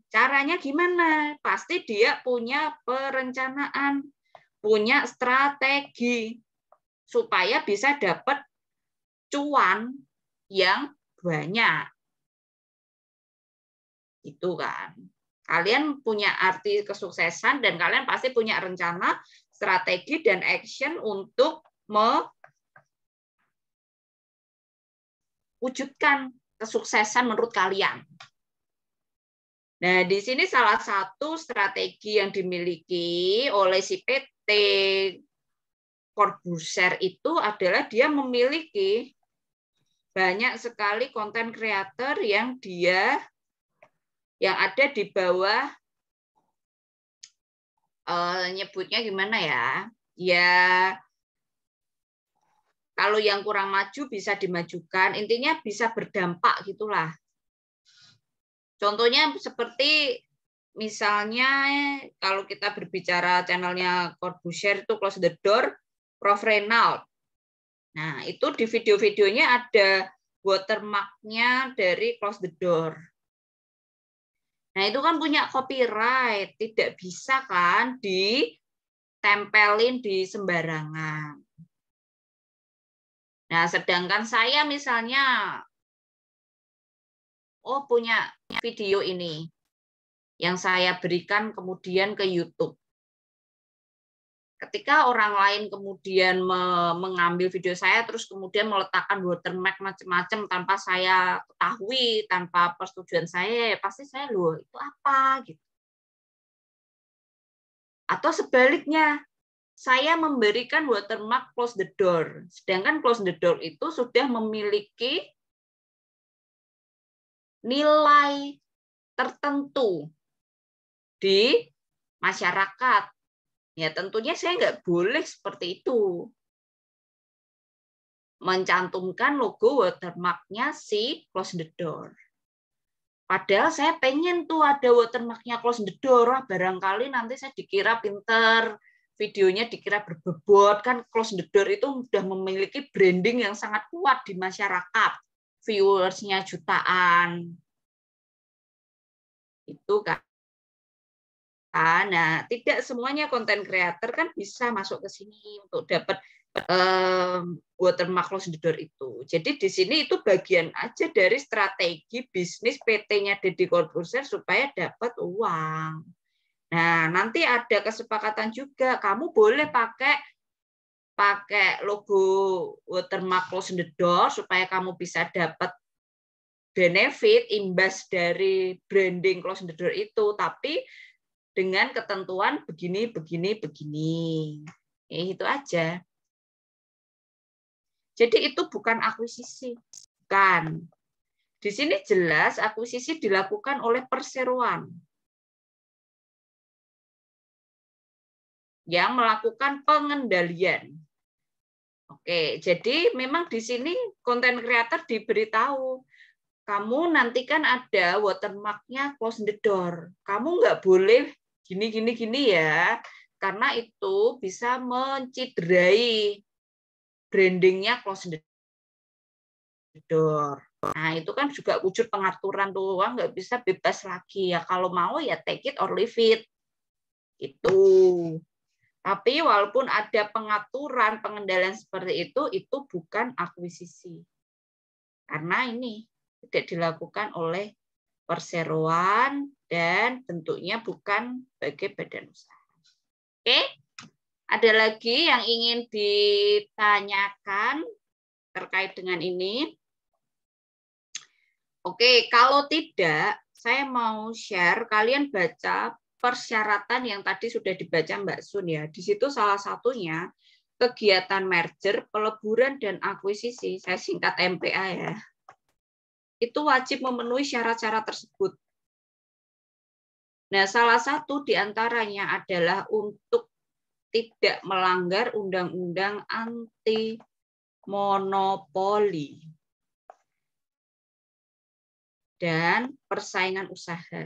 Caranya gimana? Pasti dia punya perencanaan, punya strategi supaya bisa dapat cuan yang banyak. Itu kan. Kalian punya arti kesuksesan dan kalian pasti punya rencana, strategi dan action untuk mewujudkan kesuksesan menurut kalian. Nah, di sini salah satu strategi yang dimiliki oleh si PT Corbuzier itu adalah dia memiliki banyak sekali konten kreator yang ada di bawah nyebutnya gimana ya? Ya kalau yang kurang maju bisa dimajukan, intinya bisa berdampak gitulah. Contohnya seperti misalnya kalau kita berbicara channelnya Corbusier itu Close the Door, Prof. Reynald. Nah, itu di video-videonya ada watermark-nya dari Close the Door. Nah, itu kan punya copyright, tidak bisa kan ditempelin di sembarangan. Nah, sedangkan saya misalnya punya video ini yang saya berikan kemudian ke YouTube. Ketika orang lain kemudian mengambil video saya terus kemudian meletakkan watermark macam-macam tanpa saya ketahui, tanpa persetujuan saya, pasti saya loh itu apa gitu. Atau sebaliknya, saya memberikan watermark Close the Door, sedangkan Close the Door itu sudah memiliki nilai tertentu di masyarakat. Ya tentunya saya nggak boleh seperti itu. Mencantumkan logo watermark-nya si Close the Door. Padahal saya pengen tuh ada watermark-nya Close the Door. Barangkali nanti saya dikira pinter, videonya dikira berbobot. Kan Close the Door itu sudah memiliki branding yang sangat kuat di masyarakat. Viewersnya jutaan. Itu kan. Nah, tidak semuanya konten creator kan bisa masuk ke sini untuk dapat watermark Close the Door itu. Jadi di sini itu bagian aja dari strategi bisnis PT-nya Deddy Corbuzier supaya dapat uang. Nah, nanti ada kesepakatan juga, kamu boleh pakai logo watermark Close the Door supaya kamu bisa dapat benefit imbas dari branding Close the Door itu, tapi dengan ketentuan begini. Itu aja. Jadi itu bukan akuisisi. Bukan. Di sini jelas akuisisi dilakukan oleh perseroan yang melakukan pengendalian. Oke, jadi memang di sini konten creator diberitahu, kamu nanti kan ada watermark-nya Close the Door. Kamu nggak boleh gini ya, karena itu bisa menciderai brandingnya Close the Door. Nah, itu kan juga wujud pengaturan tuh, nggak bisa bebas lagi ya. Kalau mau ya take it or leave it. Itu. Tapi walaupun ada pengaturan, pengendalian seperti itu bukan akuisisi. Karena ini tidak dilakukan oleh perseroan dan bentuknya bukan sebagai badan usaha. Oke, ada lagi yang ingin ditanyakan terkait dengan ini? Oke, kalau tidak, saya mau share, kalian baca persyaratan yang tadi sudah dibaca Mbak Sun ya. Di situ salah satunya kegiatan merger, peleburan, dan akuisisi, saya singkat MPA ya, itu wajib memenuhi syarat-syarat tersebut. Nah, salah satu diantaranya adalah untuk tidak melanggar undang-undang anti monopoli dan persaingan usaha.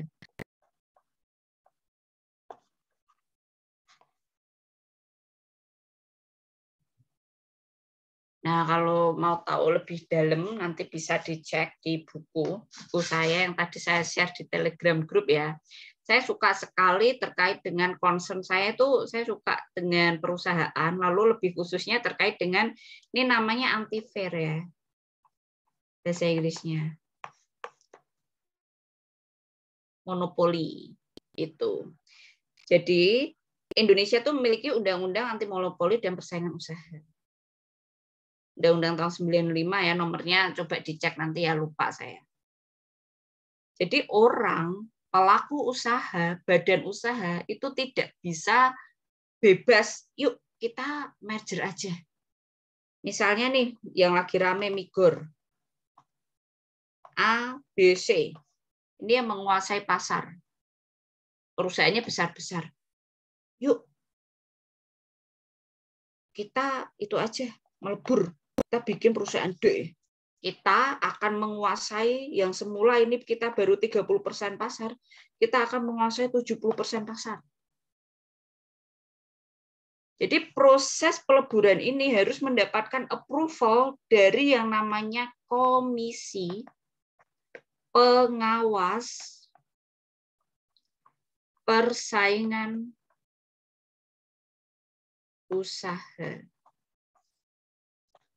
Nah, kalau mau tahu lebih dalam nanti bisa dicek di buku saya yang tadi saya share di Telegram group ya. Saya suka sekali terkait dengan concern saya itu, saya suka dengan perusahaan, lalu lebih khususnya terkait dengan, ini namanya anti-fair ya, bahasa Inggrisnya. Monopoli itu. Jadi Indonesia tuh memiliki undang-undang anti monopoli dan persaingan usaha. Undang-undang tahun 95 ya, nomornya coba dicek nanti ya, lupa saya. Jadi orang, pelaku usaha, badan usaha itu tidak bisa bebas, yuk kita merger aja. Misalnya nih, yang lagi rame Migor, A, B, C. Ini yang menguasai pasar. Perusahaannya besar-besar. Yuk, kita itu aja, melebur. Kita bikin perusahaan D. kita akan menguasai yang semula ini kita baru 30% pasar, kita akan menguasai 70% pasar. Jadi proses peleburan ini harus mendapatkan approval dari yang namanya komisi pengawas persaingan usaha.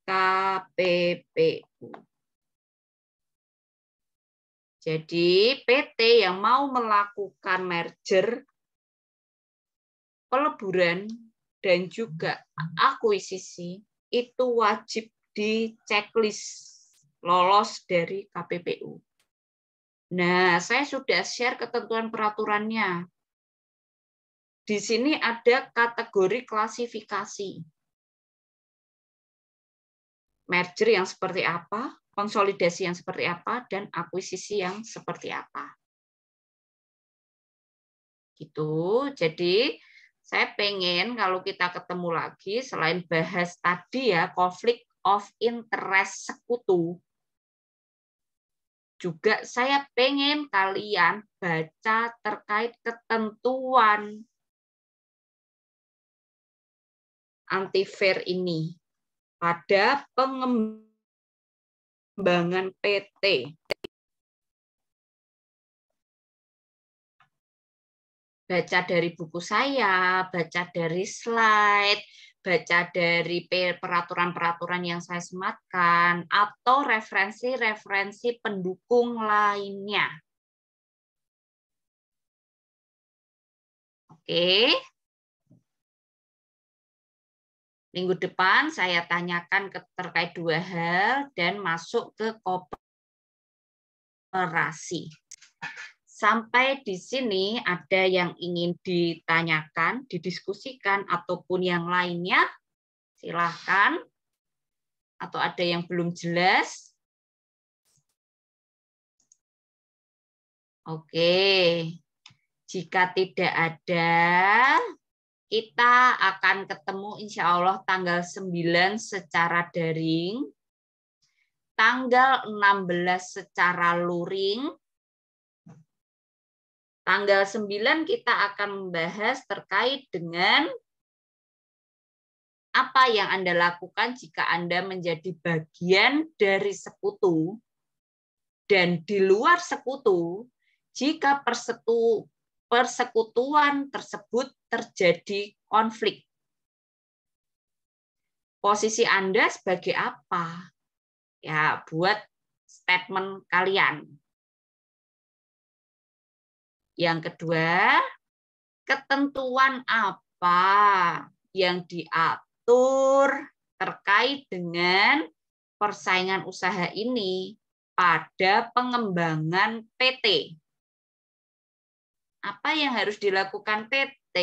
KPPU. Jadi PT yang mau melakukan merger, peleburan, dan juga akuisisi itu wajib di checklist lolos dari KPPU. Nah, saya sudah share ketentuan peraturannya. Di sini ada kategori klasifikasi. Merger yang seperti apa, konsolidasi yang seperti apa, dan akuisisi yang seperti apa. Gitu. Jadi saya pengen kalau kita ketemu lagi, selain bahas tadi ya, konflik of interest sekutu, juga saya pengen kalian baca terkait ketentuan anti-fair ini pada pengembangan PT. Baca dari buku saya, baca dari slide, baca dari peraturan-peraturan yang saya sematkan, atau referensi-referensi pendukung lainnya. Oke. Minggu depan saya tanyakan terkait 2 hal dan masuk ke kooperasi. Sampai di sini ada yang ingin ditanyakan, didiskusikan, ataupun yang lainnya? Silahkan. Atau ada yang belum jelas? Oke. Jika tidak ada, kita akan ketemu insya Allah tanggal 9 secara daring, tanggal 16 secara luring, tanggal 9 kita akan membahas terkait dengan apa yang Anda lakukan jika Anda menjadi bagian dari sekutu, dan di luar sekutu, jika persekutuan tersebut terjadi konflik. Posisi Anda sebagai apa? Ya, buat statement kalian. Yang kedua, ketentuan apa yang diatur terkait dengan persaingan usaha ini pada pengembangan PT. Apa yang harus dilakukan PT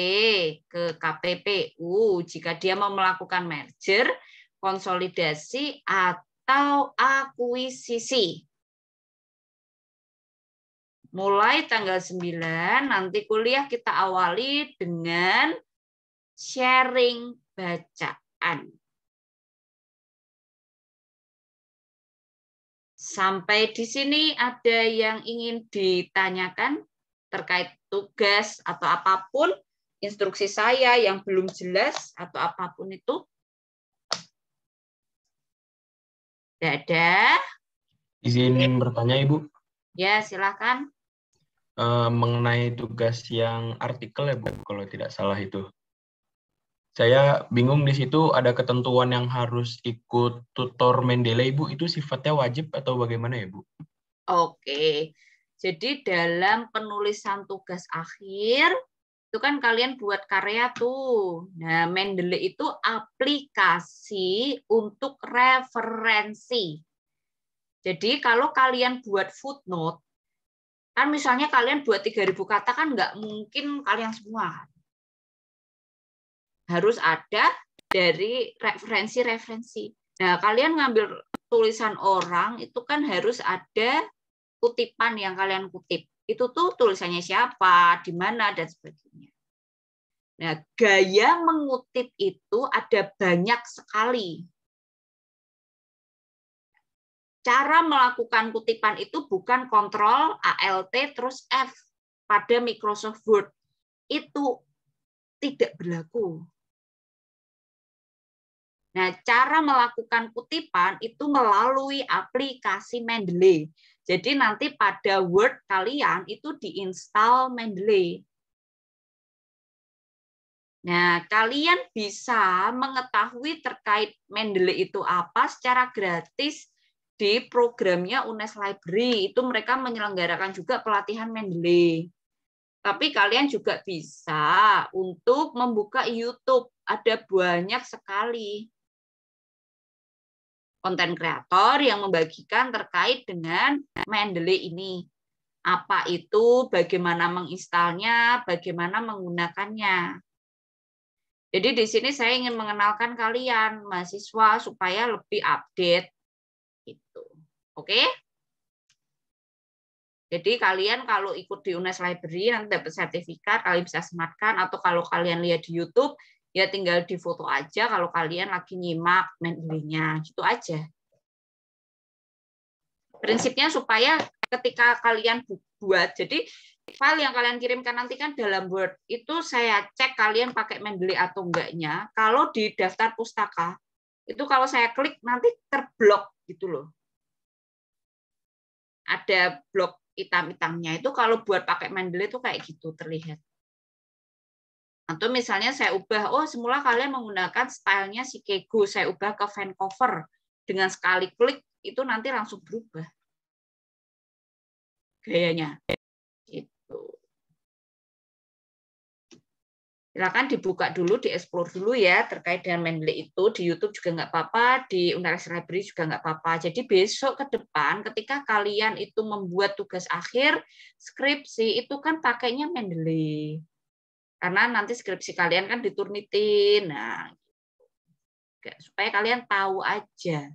ke KPPU jika dia mau melakukan merger, konsolidasi, atau akuisisi. Mulai tanggal 9, nanti kuliah kita awali dengan sharing bacaan. Sampai di sini ada yang ingin ditanyakan terkait tugas atau apapun, instruksi saya yang belum jelas atau apapun itu? Tidak ada? Izin bertanya, Ibu. Ya, silakan. Mengenai tugas yang artikel ya, Bu, kalau tidak salah itu. Saya bingung di situ ada ketentuan yang harus ikut tutor Mendeley, Bu. Itu sifatnya wajib atau bagaimana ya, Bu? Oke. Jadi dalam penulisan tugas akhir, itu kan kalian buat karya tuh. Nah, Mendeley itu aplikasi untuk referensi. Jadi kalau kalian buat footnote, kan misalnya kalian buat 3.000 kata kan nggak mungkin kalian semua. Harus ada dari referensi-referensi. Nah, kalian ngambil tulisan orang, itu kan harus ada kutipan yang kalian kutip. Itu tuh tulisannya siapa, di mana, dan sebagainya. Nah, gaya mengutip itu ada banyak sekali. cara melakukan kutipan itu bukan kontrol Alt terus F pada Microsoft Word. Itu tidak berlaku. Nah, cara melakukan kutipan itu melalui aplikasi Mendeley. Jadi nanti pada Word kalian itu diinstal Mendeley. Nah, kalian bisa mengetahui terkait Mendeley itu apa secara gratis di programnya UNES Library. Itu mereka menyelenggarakan juga pelatihan Mendeley. Tapi kalian juga bisa untuk membuka YouTube. Ada banyak sekali konten kreator yang membagikan terkait dengan Mendeley ini. Apa itu, bagaimana menginstalnya, bagaimana menggunakannya. Jadi di sini saya ingin mengenalkan kalian, mahasiswa, supaya lebih update. Gitu. Oke? Jadi kalian kalau ikut di UNES Library, nanti dapat sertifikat, kalian bisa sematkan, atau kalau kalian lihat di YouTube, ya tinggal di foto aja kalau kalian lagi nyimak Mendeley-nya, gitu aja. Prinsipnya supaya ketika kalian buat, jadi file yang kalian kirimkan nanti kan dalam Word, itu saya cek kalian pakai Mendeley atau enggaknya. Kalau di daftar pustaka, itu kalau saya klik nanti terblok gitu loh. Ada blok hitam-hitamnya, itu kalau buat pakai Mendeley itu kayak gitu terlihat. Atau misalnya saya ubah, oh semula kalian menggunakan stylenya Shikego, saya ubah ke Vancouver. Dengan sekali klik, itu nanti langsung berubah gayanya. Gitu. Silakan dibuka dulu, dieksplor dulu ya, terkait dengan Mendeley itu. Di YouTube juga nggak apa-apa, di UNES Library juga nggak apa-apa. Jadi besok ke depan, ketika kalian itu membuat tugas akhir, skripsi, itu kan pakainya Mendeley. Karena nanti skripsi kalian kan diturnitin. Nah, supaya kalian tahu aja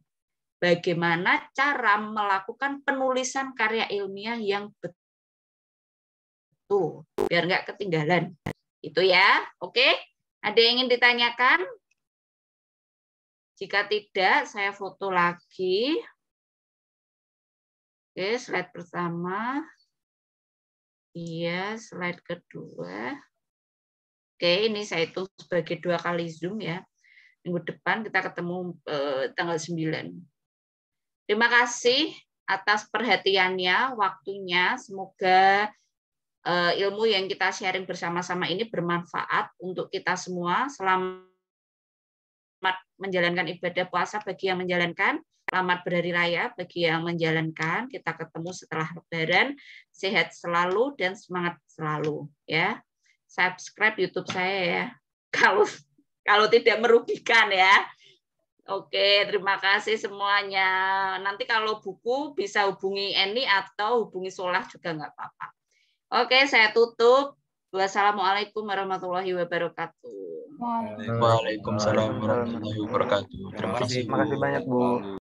bagaimana cara melakukan penulisan karya ilmiah yang betul, biar nggak ketinggalan. Itu ya, oke? Ada yang ingin ditanyakan? Jika tidak, saya foto lagi. Oke, slide pertama. Iya, slide kedua. Oke, ini saya hitung sebagai 2 kali Zoom ya. Minggu depan kita ketemu tanggal 9. Terima kasih atas perhatiannya, waktunya. Semoga ilmu yang kita sharing bersama-sama ini bermanfaat untuk kita semua. Selamat menjalankan ibadah puasa bagi yang menjalankan. Selamat berhari raya bagi yang menjalankan. Kita ketemu setelah Lebaran. Sehat selalu dan semangat selalu ya. Subscribe YouTube saya ya. Kalau tidak merugikan ya. Oke, terima kasih semuanya. Nanti kalau buku bisa hubungi Eni atau hubungi Solah juga nggak apa-apa. Oke, saya tutup. Wassalamualaikum warahmatullahi wabarakatuh. Waalaikumsalam warahmatullahi wabarakatuh. Terima kasih. Terima kasih banyak, Bu.